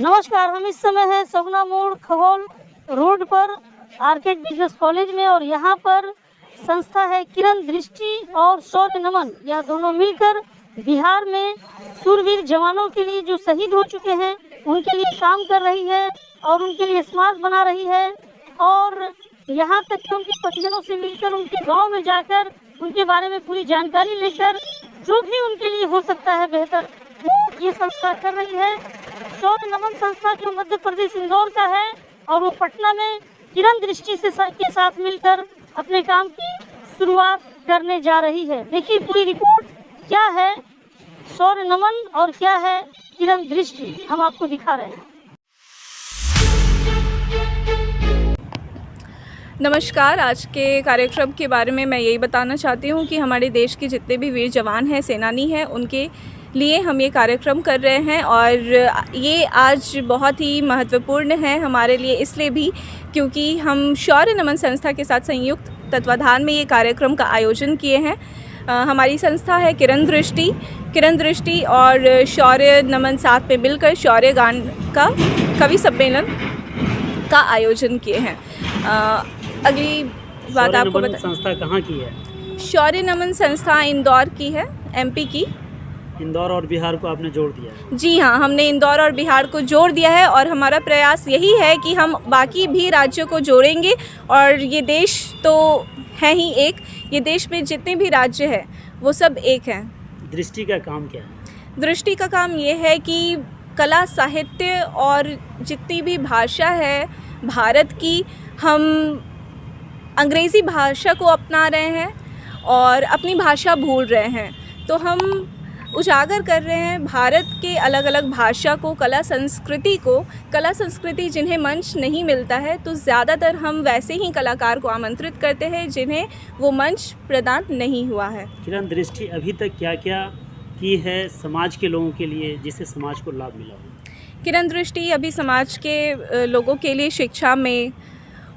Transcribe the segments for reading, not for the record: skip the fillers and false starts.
नमस्कार, हम इस समय है सगुना मोड़ खगोल रोड पर आर्केड बिजनेस कॉलेज में और यहाँ पर संस्था है किरण दृष्टि और शौर्य नमन। यह दोनों मिलकर बिहार में शूरवीर जवानों के लिए जो शहीद हो चुके हैं उनके लिए काम कर रही है और उनके लिए स्मारक बना रही है। और यहाँ तक कि उनके परिजनों से मिलकर उनके गाँव में जाकर उनके बारे में पूरी जानकारी लेकर जो भी उनके लिए हो सकता है बेहतर ये संस्था कर रही है। शौर्य नमन संस्था जो मध्य प्रदेश इंदौर का है और वो पटना में किरण दृष्टि के साथ मिलकर अपने काम की शुरुआत करने जा रही है। देखिए पूरी रिपोर्ट क्या है शौर्य नमन और क्या है किरण दृष्टि, हम आपको दिखा रहे हैं। नमस्कार, आज के कार्यक्रम के बारे में मैं यही बताना चाहती हूँ कि हमारे देश के जितने भी वीर जवान हैं, सेनानी हैं, उनके लिए हम ये कार्यक्रम कर रहे हैं। और ये आज बहुत ही महत्वपूर्ण है हमारे लिए इसलिए भी क्योंकि हम शौर्य नमन संस्था के साथ संयुक्त तत्वाधान में ये कार्यक्रम का आयोजन किए हैं। हमारी संस्था है किरण दृष्टि और शौर्य नमन साथ में मिलकर शौर्य गान का कवि सम्मेलन का आयोजन किए हैं। अगली बात आपको बता, संस्था कहाँ की है? शौर्य नमन संस्था इंदौर की है, एमपी की। इंदौर और बिहार को आपने जोड़ दिया है? जी हाँ, हमने इंदौर और बिहार को जोड़ दिया है और हमारा प्रयास यही है कि हम बाकी भी राज्यों को जोड़ेंगे। और ये देश तो है ही एक, ये देश में जितने भी राज्य हैं वो सब एक हैं। दृष्टि का काम क्या है? दृष्टि का काम ये है कि कला, साहित्य और जितनी भी भाषा है भारत की, हम अंग्रेज़ी भाषा को अपना रहे हैं और अपनी भाषा भूल रहे हैं। तो हम उजागर कर रहे हैं भारत के अलग अलग भाषा को, कला संस्कृति जिन्हें मंच नहीं मिलता है, तो ज़्यादातर हम वैसे ही कलाकार को आमंत्रित करते हैं जिन्हें वो मंच प्रदान नहीं हुआ है। किरण दृष्टि अभी तक क्या क्या की है समाज के लोगों के लिए जिससे समाज को लाभ मिला हो? किरण दृष्टि अभी समाज के लोगों के लिए शिक्षा में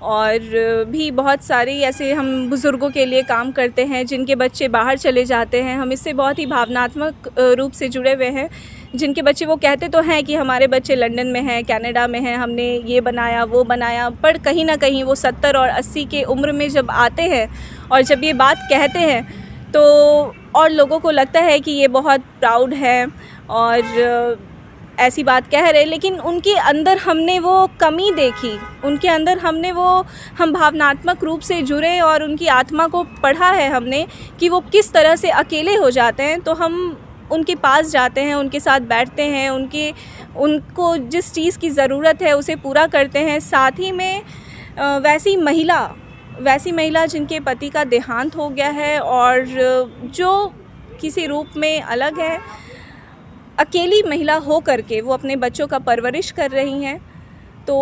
और भी बहुत सारी ऐसे हम बुज़ुर्गों के लिए काम करते हैं जिनके बच्चे बाहर चले जाते हैं। हम इससे बहुत ही भावनात्मक रूप से जुड़े हुए हैं। जिनके बच्चे वो कहते तो हैं कि हमारे बच्चे लंदन में हैं, कनाडा में हैं, हमने ये बनाया वो बनाया, पर कहीं ना कहीं वो 70 और 80 के उम्र में जब आते हैं और जब ये बात कहते हैं तो और लोगों को लगता है कि ये बहुत प्राउड है और ऐसी बात कह रहे, लेकिन उनके अंदर हमने वो कमी देखी, उनके अंदर हमने वो हम भावनात्मक रूप से जुड़े और उनकी आत्मा को पढ़ा है हमने कि वो किस तरह से अकेले हो जाते हैं। तो हम उनके पास जाते हैं, उनके साथ बैठते हैं, उनको जिस चीज़ की ज़रूरत है उसे पूरा करते हैं। साथ ही में वैसी महिला जिनके पति का देहांत हो गया है और जो किसी रूप में अलग है, अकेली महिला हो करके वो अपने बच्चों का परवरिश कर रही हैं। तो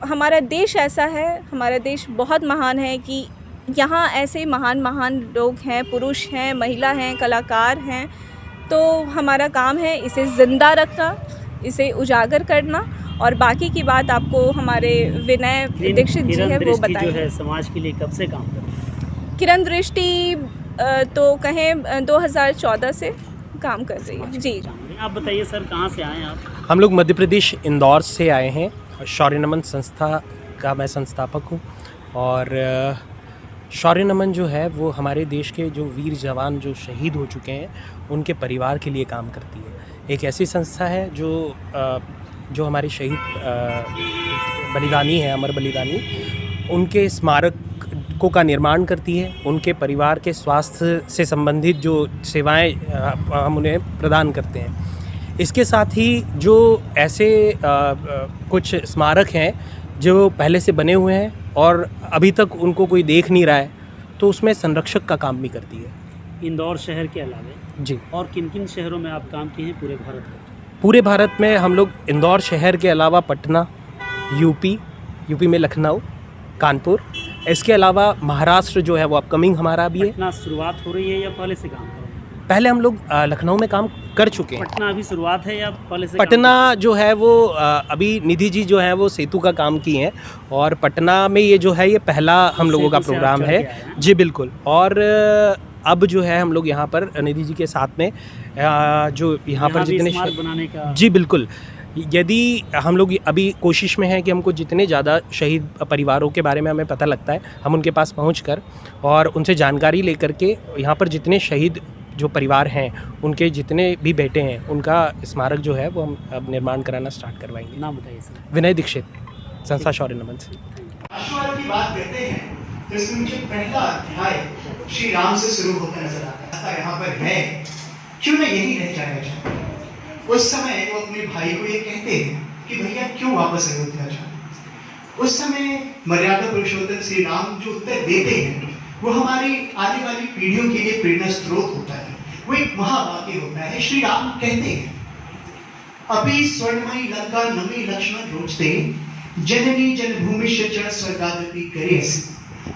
हमारा देश ऐसा है, हमारा देश बहुत महान है कि यहाँ ऐसे महान लोग हैं, पुरुष हैं, महिला हैं, कलाकार हैं। तो हमारा काम है इसे ज़िंदा रखना, इसे उजागर करना और बाकी की बात आपको हमारे विनय दीक्षित जी है वो बताएं। जो है समाज के लिए कब से काम कर रही है? किरण दृष्टि तो कहें 2014 से काम कर रही है। जी आप बताइए सर, कहाँ से आए हैं आप? हम लोग मध्य प्रदेश इंदौर से आए हैं। शौर्य नमन संस्था का मैं संस्थापक हूँ और शौर्य नमन जो है वो हमारे देश के जो वीर जवान जो शहीद हो चुके हैं उनके परिवार के लिए काम करती है। एक ऐसी संस्था है जो हमारे शहीद बलिदानी हैं, अमर बलिदानी, उनके स्मारक का निर्माण करती है। उनके परिवार के स्वास्थ्य से संबंधित जो सेवाएं हम उन्हें प्रदान करते हैं। इसके साथ ही जो ऐसे कुछ स्मारक हैं जो पहले से बने हुए हैं और अभी तक उनको कोई देख नहीं रहा है, तो उसमें संरक्षक का काम भी करती है। इंदौर शहर के अलावा जी, और किन किन शहरों में आप काम किए हैं पूरे भारत में? पूरे भारत में हम लोग इंदौर शहर के अलावा पटना, यूपी में लखनऊ, कानपुर, इसके अलावा महाराष्ट्र जो है वो अपकमिंग हमारा भी है। पटना शुरुआत हो रही है या पहले से काम कर रहे हैं? पहले हम लोग लखनऊ में काम कर चुके हैं। पटना अभी शुरुआत है या पहले से? पटना जो है वो अभी निधि जी जो है वो सेतु का काम किए हैं और पटना में ये जो है ये पहला हम लोगों का प्रोग्राम है। जी बिल्कुल। और अब जो है हम लोग यहाँ पर निधि जी के साथ में जो यहाँ पर जितने बनाने का। जी बिल्कुल, यदि हम लोग अभी कोशिश में हैं कि हमको जितने ज़्यादा शहीद परिवारों के बारे में हमें पता लगता है, हम उनके पास पहुंचकर और उनसे जानकारी लेकर के यहाँ पर जितने शहीद जो परिवार हैं, उनके जितने भी बेटे हैं, उनका स्मारक जो है वो हम अब निर्माण कराना स्टार्ट करवाएंगे। नाम बताइए सर। विनय दीक्षित, संस्था शौर्य नमन से। राष्ट्रवाद की बात करते हैं तो इसमें मुझे पहला अध्याय श्री राम से शुरू होता नजर आता है। यहाँ पर है, क्यों न यही रह जाया जाए। उस समय वो अपने भाई को ये कहते हैं कि भैया क्यों वापस अयोध्या जाए। उस समय मर्यादा पुरुषोत्तम श्री राम जो उत्तर देते हैं वो हमारी आने वाली पीढ़ियों के लिए प्रेरणा स्रोत होता है। वो एक महावाक्य होता है। श्री राम कहते हैं, अभी स्वर्णमयी लंका नमी लक्ष्मण रोचते, जननी जन्मभूमिश्च च स्वर्गादपि करे ऐसी।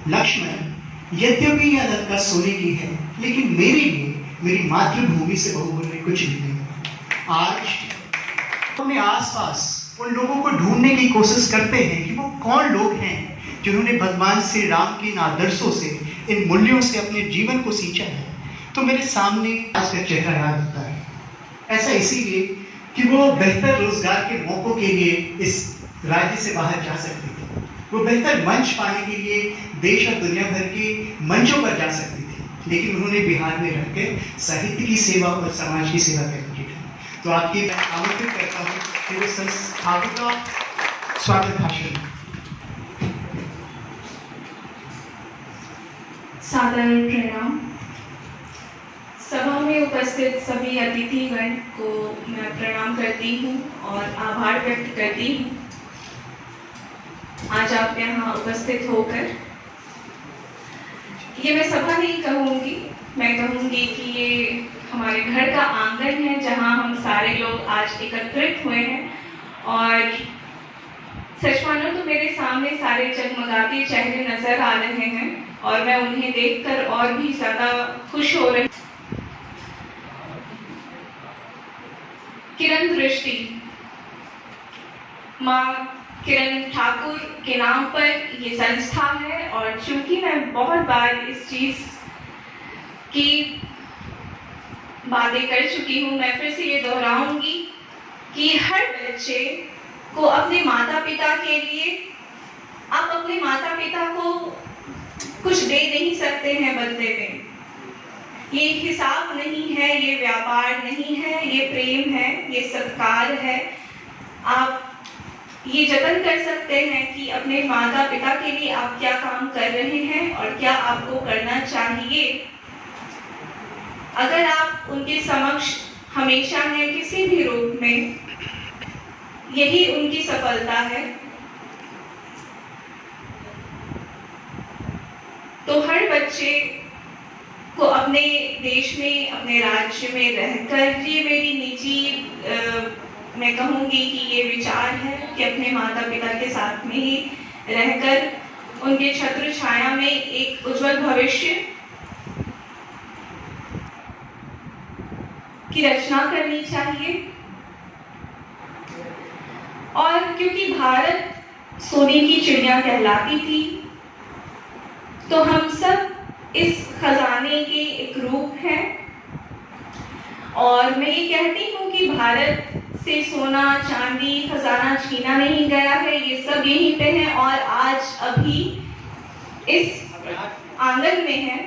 लक्ष्मण, यद्यपि यह लंका सोने की है, लेकिन मेरे लिए मेरी मातृभूमि से बहुमूल्य कुछ भी नहीं। आज अपने आसपास उन लोगों को ढूंढने की कोशिश करते हैं कि वो कौन लोग हैं जिन्होंने भगवान श्री राम के इन आदर्शों से, इन मूल्यों से अपने जीवन को सींचा है। तो मेरे सामने आज का चेहरा याद आता है। ऐसा इसीलिए कि वो बेहतर रोजगार के मौकों के लिए इस राज्य से बाहर जा सकती थी। वो बेहतर मंच पाने के लिए देश और दुनिया भर के मंचों पर जा सकती थी, लेकिन उन्होंने बिहार में रहकर साहित्य की सेवा और समाज की सेवा करनी थी। तो आपकी मैं आमंत्रित करता हूँ कि वो संस्थापक का स्वागत भाषण। सादर प्रणाम। सभा में उपस्थित सभी अतिथिगण को मैं प्रणाम करती हूँ और आभार व्यक्त करती हूँ आज आप यहाँ उपस्थित होकर। ये मैं सभा नहीं कहूँगी, मैं कहूँगी कि ये हमारे घर का आंगन है जहाँ हम सारे लोग आज एकत्रित हुए हैं। और सच मानो तो मेरे सामने सारे जगमगाते चेहरे नजर आ रहे हैं और मैं उन्हें देखकर और भी ज्यादा खुश हो रही। किरण दृष्टि माँ किरण ठाकुर के नाम पर ये संस्था है। और चूंकि मैं बहुत बार इस चीज की बातें कर चुकी हूँ, मैं फिर से ये दोहराऊंगी कि हर बच्चे को अपने माता पिता के लिए, आप अपने माता पिता को कुछ दे नहीं सकते हैं बदले में। ये हिसाब नहीं है, ये व्यापार नहीं है, ये प्रेम है, ये सत्कार है। आप ये जतन कर सकते हैं कि अपने माता पिता के लिए आप क्या काम कर रहे हैं और क्या आपको करना चाहिए। अगर आप उनके समक्ष हमेशा हैं किसी भी रूप में, यही उनकी सफलता है। तो हर बच्चे को अपने देश में, अपने राज्य में रहकर, ये मेरी निजी मैं कहूँगी कि ये विचार है कि अपने माता पिता के साथ में ही रहकर उनके छत्र छाया में एक उज्जवल भविष्य की रचना करनी चाहिए। और क्योंकि भारत सोने की चिड़िया कहलाती थी, तो हम सब इस खजाने के एक रूप हैं। और मैं ये कहती हूँ कि भारत से सोना चांदी खजाना छीना नहीं गया है, ये सब यहीं पे है और आज अभी इस आंगन में है,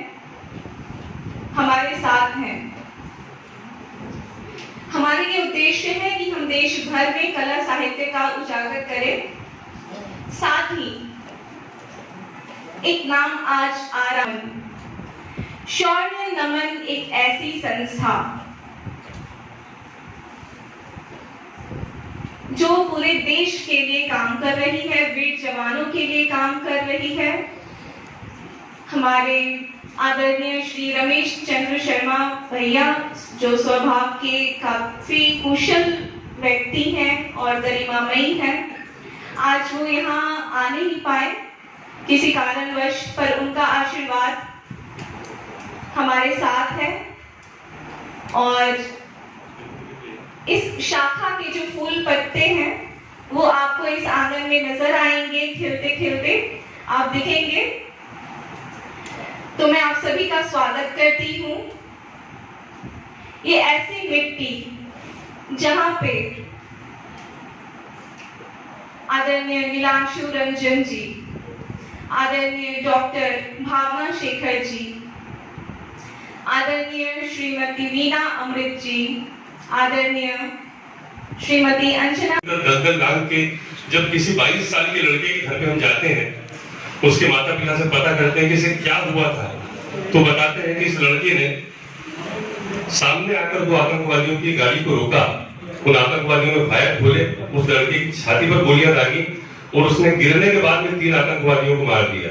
हमारे साथ हैं। हमारे ये उद्देश्य है कि हम देश भर में कला साहित्य का उजागर करें। साथ ही एक नाम आज आ रहा है, शौर्य नमन, एक ऐसी संस्था जो पूरे देश के लिए काम कर रही है, वीर जवानों के लिए काम कर रही है। हमारे आदरणीय श्री रमेश चंद्र शर्मा भैया, जो स्वभाव के काफी कुशल व्यक्ति हैं और गरिमामयी हैं, आज वो यहाँ आ नहीं पाए किसी कारणवश, पर उनका आशीर्वाद हमारे साथ है। और इस शाखा के जो फूल पत्ते हैं वो आपको इस आंगन में नजर आएंगे, खिलते खिलते आप दिखेंगे। तो मैं आप सभी का स्वागत करती हूँ। ये ऐसी मिट्टी जहाँ पे आदरणीय नीलांशु रंजन जी, आदरणीय डॉक्टर भावना शेखर जी, आदरणीय श्रीमती वीना अमृत जी, आदरणीय श्रीमती अंजना। 10 लाख के जब किसी 22 साल के लड़के के घर पे हम जाते हैं, उसके माता पिता से पता करते हैं कि इसे क्या हुआ था, तो बताते हैं कि इस लड़के ने सामने आकर 2 आतंकवादियों की गाड़ी को रोका, उन आतंकवादियों ने फायर खोले, उस लड़के की छाती पर गोलियां दागी और उसने गिरने के बाद में 3 आतंकवादियों को मार दिया।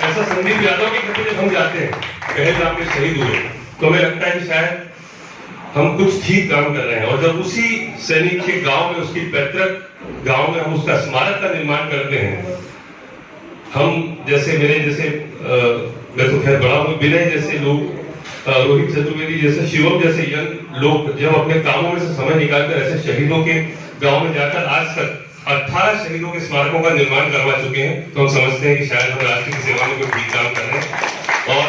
ऐसा संदीप यादव के घर पे जब हम जाते हैं, पहलगाम में शहीद हुए, तो हमें लगता है कि शायद हम कुछ ठीक काम कर रहे हैं। और जब उसी सैनिक के गांव में, उसकी पैतृक गांव में हम उसका स्मारक का निर्माण करते हैं, हम जैसे मेरे जैसे मैं तो खैर बड़ा हूँ, विनय जैसे लोग, रोहित चतुर्वेदी जैसे, शिवम जैसे यंग लोग जब अपने कामों में से समय निकालकर ऐसे शहीदों के गांव में जाकर आज तक 18 शहीदों के स्मारकों का निर्माण करवा चुके हैं, तो हम समझते हैं कि शायद हम राष्ट्र की सेवा में कोई ठीक काम कर रहे हैं। और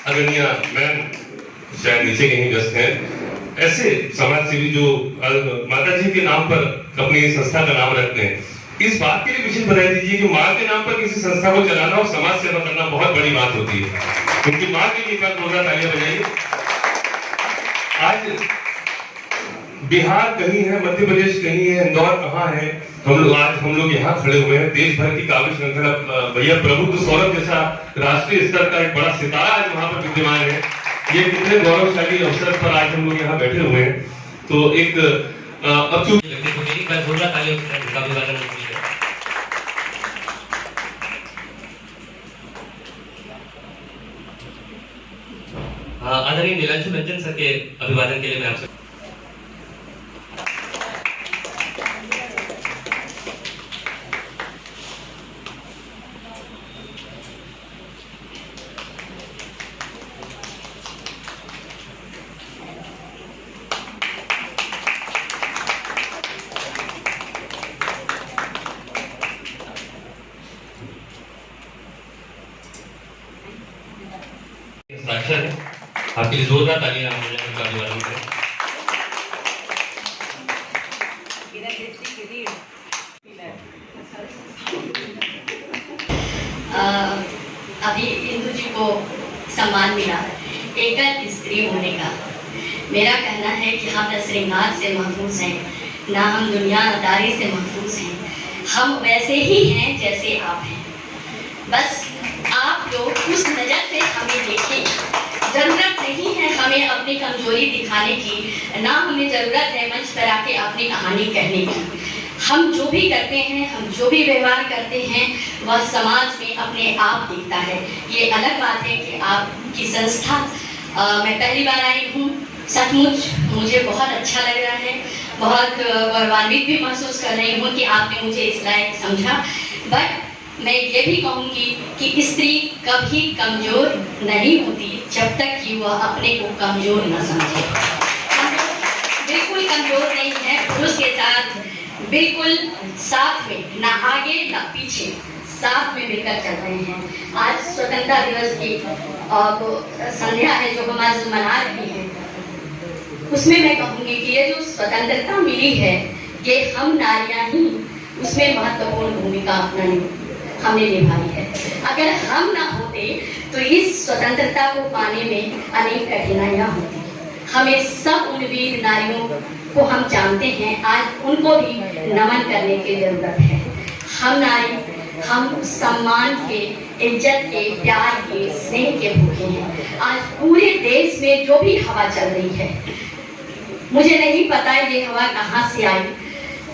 आदरणीय मैम शायद नीचे कहीं व्यस्त हैं, ऐसे समाज सेवी जो माता जी के नाम पर अपनी संस्था का नाम रखते हैं, इस बात के लिए विशेष बधाई दीजिए कि माँ के नाम पर किसी संस्था को चलाना और समाज सेवा करना बहुत बड़ी बात होती है। उनकी माँ के लिए एक जोरदार तालियां बजाइए। आज बिहार कहीं है, मध्य प्रदेश कहीं है, इंदौर कहाँ है, हम लोग यहाँ खड़े हुए हैं। देश भर की काव्य श्रृंखला, भैया प्रबुद्ध सौरभ जैसा राष्ट्रीय स्तर का एक बड़ा सितारा आज वहां पर विद्यमान है। ये कितने गौरवशाली अवसर पर आज हम लोग यहाँ बैठे हुए हैं। तो एक अब आदरणीय नीलांशु रंजन सर के अभिवादन के लिए मैं आपसे साक्षर है। आपके लिए जोरदार तालियां अभिवादन करें। अभी इंदु जी को सम्मान मिला एकल स्त्री होने का। मेरा कहना है कि हम न श्रृंगार से महफूज हैं, ना हम दुनियादारी से महफूज हैं, हम वैसे ही हैं जैसे आप हैं। बस आप लोग उस नज़र से हमें देखें। जरूरत नहीं है हमें अपनी कमजोरी दिखाने की, ना हमें जरूरत है मंच पर आके अपनी कहानी कहने की। हम जो भी करते हैं, हम जो भी व्यवहार करते हैं, वह समाज में अपने आप दिखता है। ये अलग बात है कि आपकी संस्था, मैं पहली बार आई हूँ, सचमुच मुझे बहुत अच्छा लग रहा है, बहुत गौरवान्वित भी महसूस कर रही हूँ कि आपने मुझे इस लायक समझा। बट मैं ये भी कहूँगी कि स्त्री कभी कमजोर नहीं होती जब तक कि वह अपने को कमजोर न समझे। बिल्कुल कमजोर नहीं है, पुरुष के साथ बिल्कुल साथ में, ना आगे ना पीछे, साथ में मिलकर चल रहे हैं। आज स्वतंत्रता दिवस की संध्या है जो हम आज मना रही हैं, उसमें मैं कहूँगी कि ये जो स्वतंत्रता मिली है, ये हम नारियां ही उसमें महत्वपूर्ण भूमिका हमने निभाई है। अगर हम ना होते तो इस स्वतंत्रता को पाने में अनेक कठिनाइयाँ होती। हमें सब उन वीर नारियों को हम जानते हैं, आज उनको भी नमन करने की जरूरत है। हम नारी, हम सम्मान के, इज्जत के, प्यार के, स्नेह के भूखे हैं। आज पूरे देश में जो भी हवा चल रही है, मुझे नहीं पता ये हवा कहाँ से आई,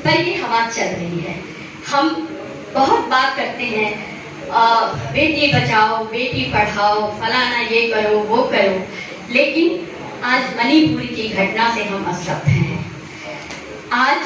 पर ये हवा चल रही है। हम बहुत बात करते हैं, बेटी बचाओ, बेटी पढ़ाओ, फलाना ये करो वो करो, लेकिन आज मणिपुर की घटना से हम अशक्त हैं। आज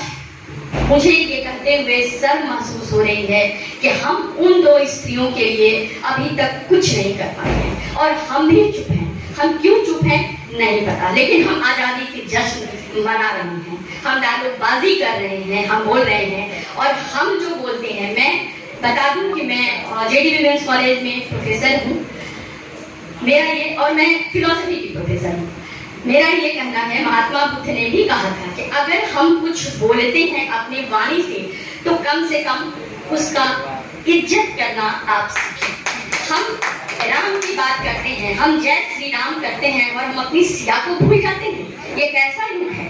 मुझे ये कहते हुए शर्म महसूस हो रही है कि हम उन 2 स्त्रियों के लिए अभी तक कुछ नहीं कर पाए हैं, और हम भी चुप हैं। हम क्यों चुप हैं नहीं पता, लेकिन हम आज़ादी के जश्न मना रहे हैं, हम डायलॉगबाजी कर रहे हैं, हम बोल रहे हैं। और हम जो बोलते हैं, मैं बता दूं कि मैं जेडी विमेंस कॉलेज में प्रोफेसर हूँ, मेरा ये, और मैं फिलोसफी की प्रोफेसर हूँ। मेरा ये कहना है, महात्मा बुद्ध ने भी कहा था कि अगर हम कुछ बोलते हैं अपनी वाणी से तो कम से कम उसका इज्जत करना आप सीखें। हम राम की बात करते हैं, हम जय श्री राम करते हैं और हम अपनी सिया को भूल जाते हैं। ये कैसा युग है?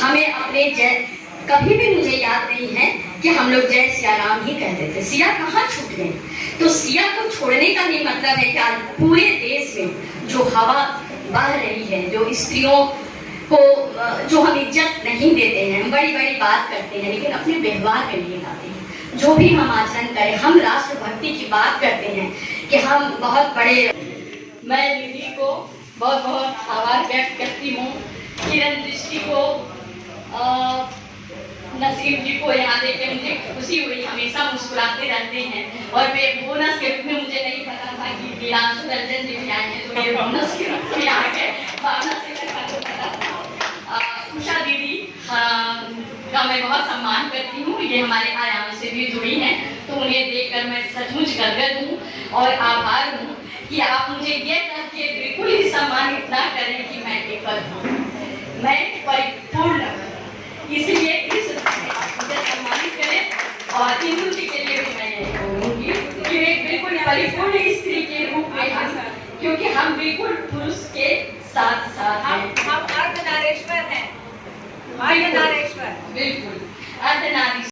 हमें अपने जय, कभी भी मुझे याद नहीं है कि हम लोग जय सिया राम ही कहते थे। सिया कहाँ छूट गए? तो सिया को छोड़ने का ये मतलब है कि आज पूरे देश में जो हवा बह रही है, जो स्त्रियों को जो हम इज्जत नहीं देते हैं, हम बड़ी बड़ी बात करते हैं लेकिन अपने व्यवहार में नहीं लाते हैं। जो भी हम आचरण करें, हम राष्ट्रभक्ति की बात करते हैं कि हम बहुत बड़े। मैं दीदी को बहुत बहुत आभार व्यक्त करती हूँ, किरण दृष्टि को, नसीम जी को यहाँ देख के मुझे खुशी हुई। हमेशा मुस्कुराते रहते हैं और वे बोनस के रूप में, मुझे नहीं पता था कि वीरांशु रंजन जी भी आए हैं तो ये बोनस के रूप में आ गए। भावना से उषा दीदी का मैं बहुत सम्मान करती हूँ, ये हमारे आयाम से भी जुड़ी हैं, तो उन्हें देखकर मैं सचमुच गदगद हूँ और आभार हूँ कि आप मुझे ये कह के बिल्कुल ही सम्मानित ना करें कि मैं एकल हूँ, मैं परिपूर्ण हूँ। इसलिए इस मुझे सम्मानित करें और इंदु जी के लिए भी मैं कहूँगी कि वे बिल्कुल परिपूर्ण स्त्री के रूप में हम, क्योंकि हम बिल्कुल पुरुष के साथ साथ हैं। हम अर्धनारीश्वर हैं, अर्धनारीश्वर, बिल्कुल अर्धनारी।